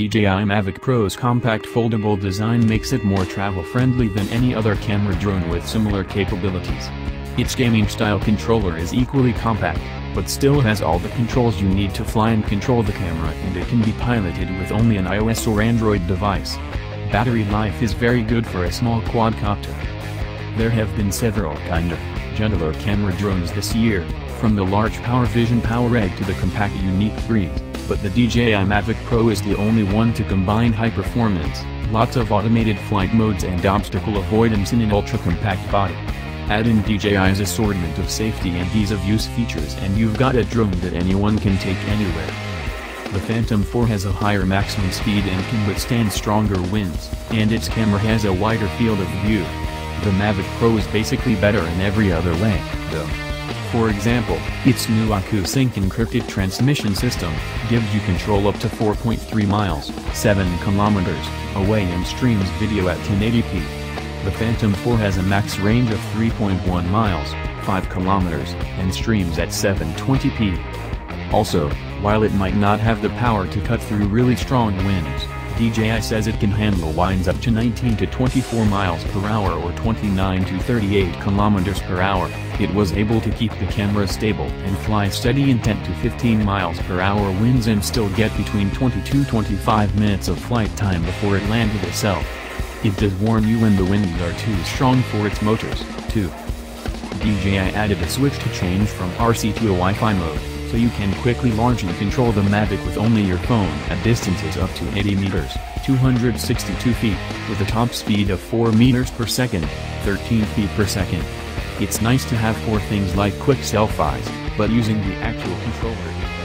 DJI Mavic Pro's compact foldable design makes it more travel-friendly than any other camera drone with similar capabilities. Its gaming-style controller is equally compact, but still has all the controls you need to fly and control the camera, and it can be piloted with only an iOS or Android device. Battery life is very good for a small quadcopter. There have been several gentler camera drones this year, from the large PowerVision PowerEdge to the compact Unique Breeze, but the DJI Mavic Pro is the only one to combine high performance, lots of automated flight modes and obstacle avoidance in an ultra-compact body. Add in DJI's assortment of safety and ease-of-use features and you've got a drone that anyone can take anywhere. The Phantom 4 has a higher maximum speed and can withstand stronger winds, and its camera has a wider field of view. The Mavic Pro is basically better in every other way, though. For example, its new AcuSync encrypted transmission system gives you control up to 4.3 miles, 7 kilometers, away and streams video at 1080p. The Phantom 4 has a max range of 3.1 miles, 5 kilometers, and streams at 720p. Also, while it might not have the power to cut through really strong winds, DJI says it can handle winds up to 19 to 24 miles per hour or 29 to 38 kilometers per hour. It was able to keep the camera stable and fly steady in 10 to 15 miles per hour winds and still get between 20 to 25 minutes of flight time before it landed itself. It does warn you when the winds are too strong for its motors, too. DJI added a switch to change from RC to a Wi-Fi mode, so you can quickly launch and control the Mavic with only your phone at distances up to 80 meters, 262 feet, with a top speed of 4 meters per second, 13 feet per second. It's nice to have for things like quick selfies, but using the actual controller